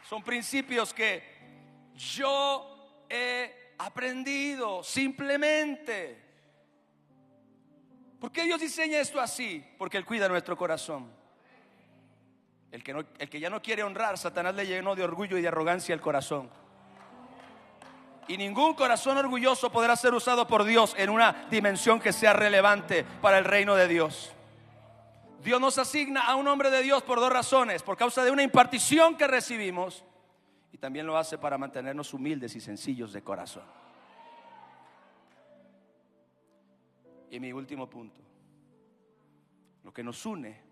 Son principios que yo he aprendido simplemente. ¿Por qué Dios diseña esto así? Porque Él cuida nuestro corazón. El que ya no quiere honrar, Satanás le llenó de orgullo y de arrogancia el corazón. Y ningún corazón orgulloso podrá ser usado por Dios en una dimensión que sea relevante para el reino de Dios. Dios nos asigna a un hombre de Dios por dos razones: por causa de una impartición que recibimos, y también lo hace para mantenernos humildes y sencillos de corazón. Y mi último punto: lo que nos une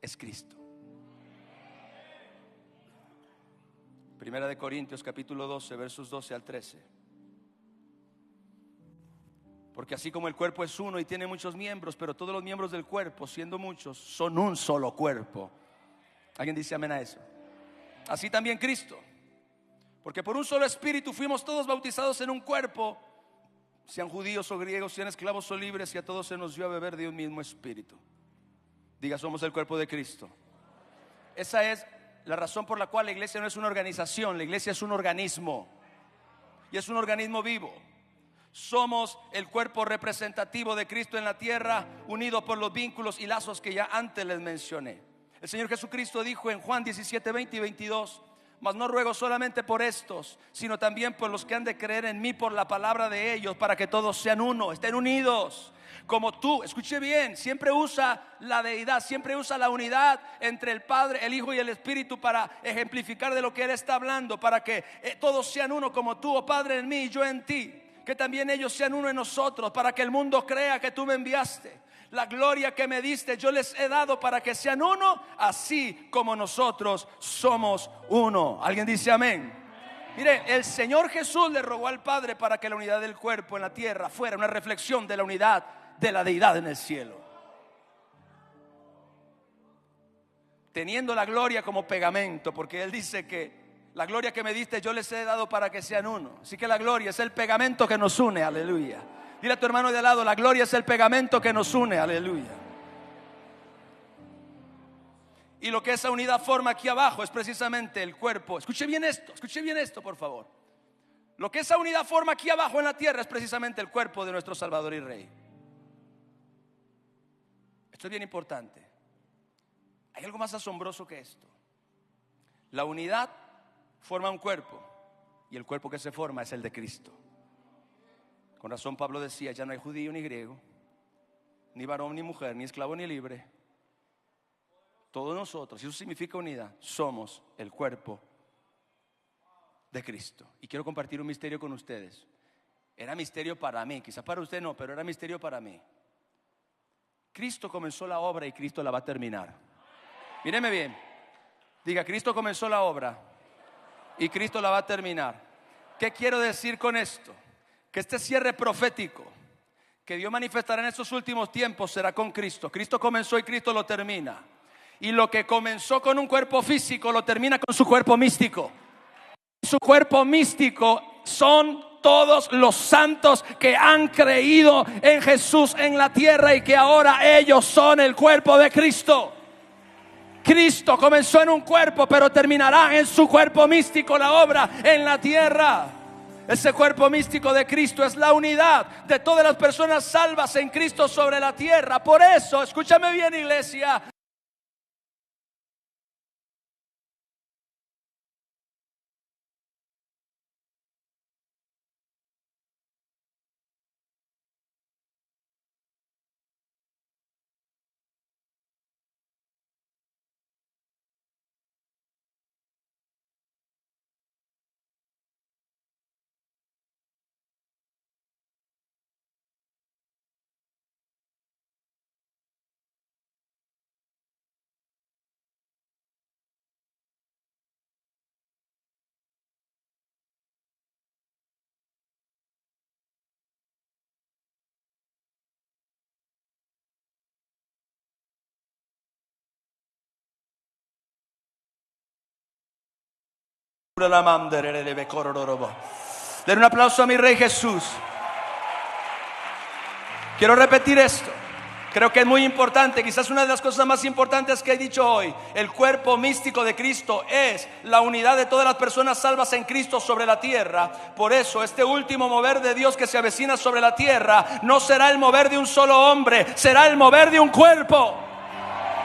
es Cristo. Primera de Corintios capítulo 12 versos 12 al 13. Porque así como el cuerpo es uno y tiene muchos miembros, pero todos los miembros del cuerpo, siendo muchos, son un solo cuerpo. ¿Alguien dice amén a eso? Así también Cristo. Porque por un solo espíritu fuimos todos bautizados en un cuerpo, sean judíos o griegos, sean esclavos o libres, y a todos se nos dio a beber de un mismo espíritu. Diga: somos el cuerpo de Cristo. Esa es la razón por la cual la iglesia no es una organización. La iglesia es un organismo, y es un organismo vivo. Somos el cuerpo representativo de Cristo en la tierra, unido por los vínculos y lazos que ya antes les mencioné. El Señor Jesucristo dijo en Juan 17, 20 y 22: mas no ruego solamente por estos, sino también por los que han de creer en mí por la palabra de ellos, para que todos sean uno, estén unidos como tú. Escuche bien, siempre usa la deidad, siempre usa la unidad entre el Padre, el Hijo y el Espíritu para ejemplificar de lo que Él está hablando, para que todos sean uno como tú, oh Padre, en mí y yo en ti, que también ellos sean uno en nosotros, para que el mundo crea que tú me enviaste. La gloria que me diste yo les he dado para que sean uno, así como nosotros somos uno. ¿Alguien dice amén? Mire, el Señor Jesús le rogó al Padre para que la unidad del cuerpo en la tierra fuera una reflexión de la unidad de la deidad en el cielo, teniendo la gloria como pegamento, porque Él dice que la gloria que me diste yo les he dado para que sean uno. Así que la gloria es el pegamento que nos une, aleluya. Dile a tu hermano de al lado: la gloria es el pegamento que nos une, aleluya. Y lo que esa unidad forma aquí abajo es precisamente el cuerpo. Escuche bien esto por favor. Lo que esa unidad forma aquí abajo en la tierra es precisamente el cuerpo de nuestro Salvador y Rey. Esto es bien importante. Hay algo más asombroso que esto. La unidad forma un cuerpo, y el cuerpo que se forma es el de Cristo. Con razón Pablo decía: ya no hay judío ni griego, ni varón ni mujer, ni esclavo ni libre. Todos nosotros, y eso significa unidad, somos el cuerpo de Cristo. Y quiero compartir un misterio con ustedes. Era misterio para mí, quizá para usted no, pero era misterio para mí. Cristo comenzó la obra y Cristo la va a terminar. Míreme bien. Diga, Cristo comenzó la obra y Cristo la va a terminar. ¿Qué quiero decir con esto? Que este cierre profético que Dios manifestará en estos últimos tiempos será con Cristo. Cristo comenzó y Cristo lo termina. Y lo que comenzó con un cuerpo físico lo termina con su cuerpo místico. Su cuerpo místico son todos los santos que han creído en Jesús en la tierra y que ahora ellos son el cuerpo de Cristo. Cristo comenzó en un cuerpo, pero terminará en su cuerpo místico la obra en la tierra. Ese cuerpo místico de Cristo es la unidad de todas las personas salvas en Cristo sobre la tierra. Por eso, escúchame bien, iglesia. Den un aplauso a mi Rey Jesús. Quiero repetir esto. Creo que es muy importante, quizás una de las cosas más importantes que he dicho hoy. El cuerpo místico de Cristo es la unidad de todas las personas salvas en Cristo sobre la tierra. Por eso este último mover de Dios que se avecina sobre la tierra no será el mover de un solo hombre, será el mover de un cuerpo.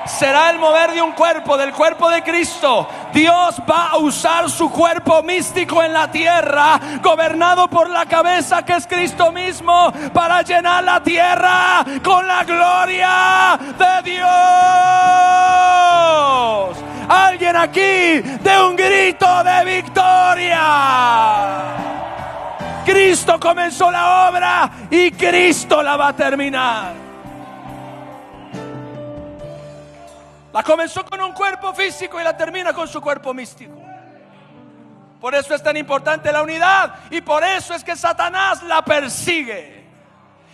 Será el mover de un cuerpo, del cuerpo de Cristo. Dios va a usar su cuerpo místico en la tierra, gobernado por la cabeza que es Cristo mismo, para llenar la tierra con la gloria de Dios. Alguien aquí de un grito de victoria. Cristo comenzó la obra y Cristo la va a terminar. La comenzó con un cuerpo físico y la termina con su cuerpo místico. Por eso es tan importante la unidad. Y por eso es que Satanás la persigue.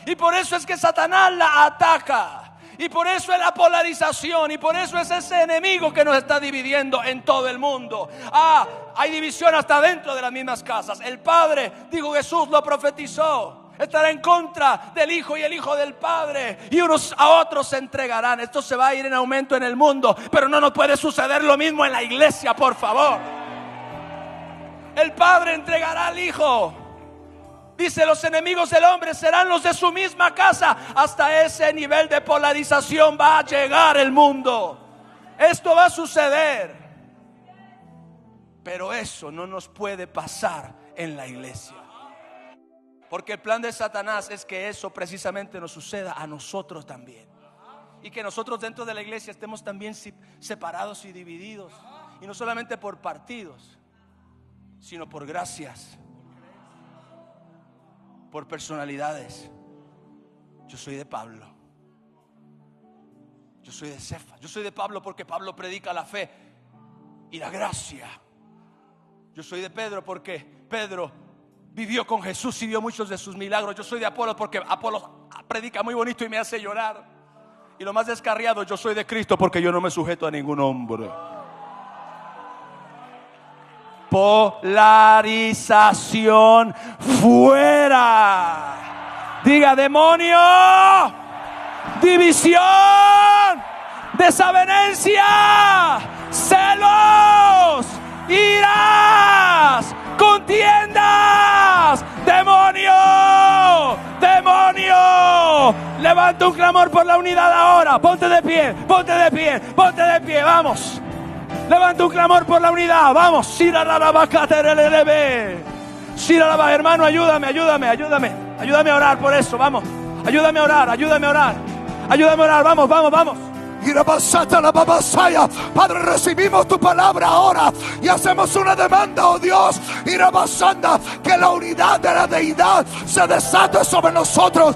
Y por eso es que Satanás la ataca. Y por eso es la polarización. Y por eso es ese enemigo que nos está dividiendo en todo el mundo. Hay división hasta dentro de las mismas casas. El Padre, dijo Jesús, lo profetizó. Estará en contra del Hijo y el Hijo del Padre, y unos a otros se entregarán. Esto se va a ir en aumento en el mundo, pero no nos puede suceder lo mismo en la iglesia, por favor. El Padre entregará al Hijo. Dice, los enemigos del hombre serán los de su misma casa. Hasta ese nivel de polarización va a llegar el mundo. Esto va a suceder. Pero eso no nos puede pasar en la iglesia. Porque el plan de Satanás es que eso precisamente nos suceda a nosotros también. Y que nosotros dentro de la iglesia estemos también separados y divididos. Y no solamente por partidos, sino por gracias, por personalidades. Yo soy de Pablo. Yo soy de Cefas. Yo soy de Pablo porque Pablo predica la fe y la gracia. Yo soy de Pedro porque Pedro vivió con Jesús y vio muchos de sus milagros. Yo soy de Apolos porque Apolos predica muy bonito y me hace llorar. Y lo más descarriado, yo soy de Cristo porque yo no me sujeto a ningún hombre. Polarización fuera. Diga, demonio, división, desavenencia, celos, iras, contiendas. Demonio, demonio. Levanta un clamor por la unidad ahora. Ponte de pie, ponte de pie, ponte de pie, vamos. Levanta un clamor por la unidad, vamos. Hermano, ayúdame a orar por eso, vamos. Ayúdame a orar, vamos.
Padre, recibimos tu palabra ahora y hacemos una demanda, oh Dios, que la unidad de la deidad se desate sobre nosotros.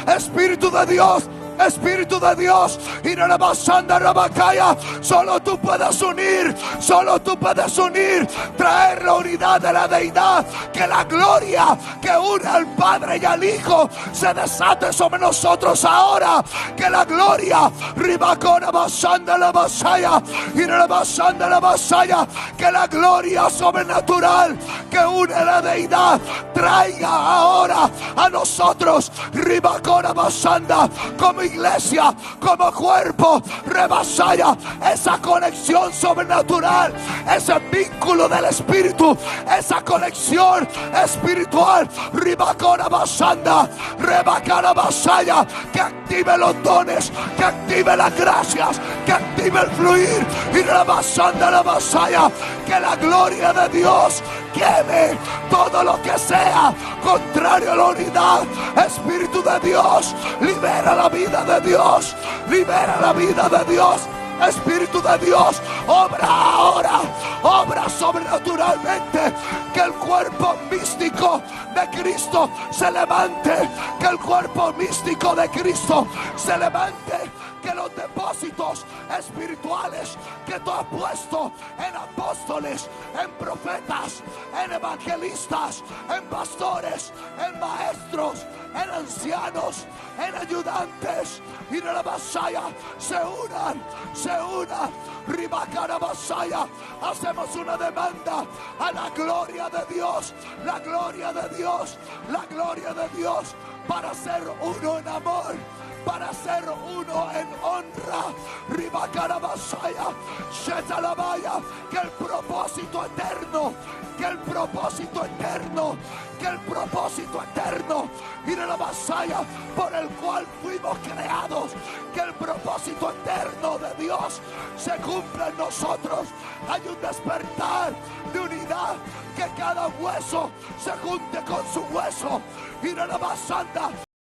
Espíritu de Dios, Espíritu de Dios, solo tú puedes unir, solo tú puedes unir, traer la unidad de la deidad, que la gloria que une al Padre y al Hijo se desate sobre nosotros ahora, que la gloria, que la gloria sobrenatural que une a la deidad traiga ahora a nosotros, como iglesia, como cuerpo, rebasaya esa conexión sobrenatural, ese vínculo del Espíritu, esa conexión espiritual, ribacona basanda, rebacana basaya, que active los dones, que active las gracias, que active el fluir, y rebasanda la basaya, que la gloria de Dios queme todo lo que sea contrario a la unidad. Espíritu de Dios, libera la vida de Dios, libera la vida de Dios. Espíritu de Dios, obra ahora, obra sobrenaturalmente, que el cuerpo místico de Cristo se levante, que el cuerpo místico de Cristo se levante, que los depósitos espirituales que tú has puesto en apóstoles, en profetas, en evangelistas, en pastores, en maestros, en ancianos, en ayudantes y de la Masaya se unan, Ribacana Masaya. Hacemos una demanda a la gloria de Dios, la gloria de Dios, la gloria de Dios, para ser uno en amor, para ser uno en honra. Ribacana Masaya, Shetalabaya, que el propósito eterno, que el propósito eterno, que el propósito eterno y de la Masaya por el cual fuimos creados, que el propósito eterno de Dios se cumpla en nosotros. Hay un despertar de unidad, que cada hueso se junte con su hueso y de la Masanda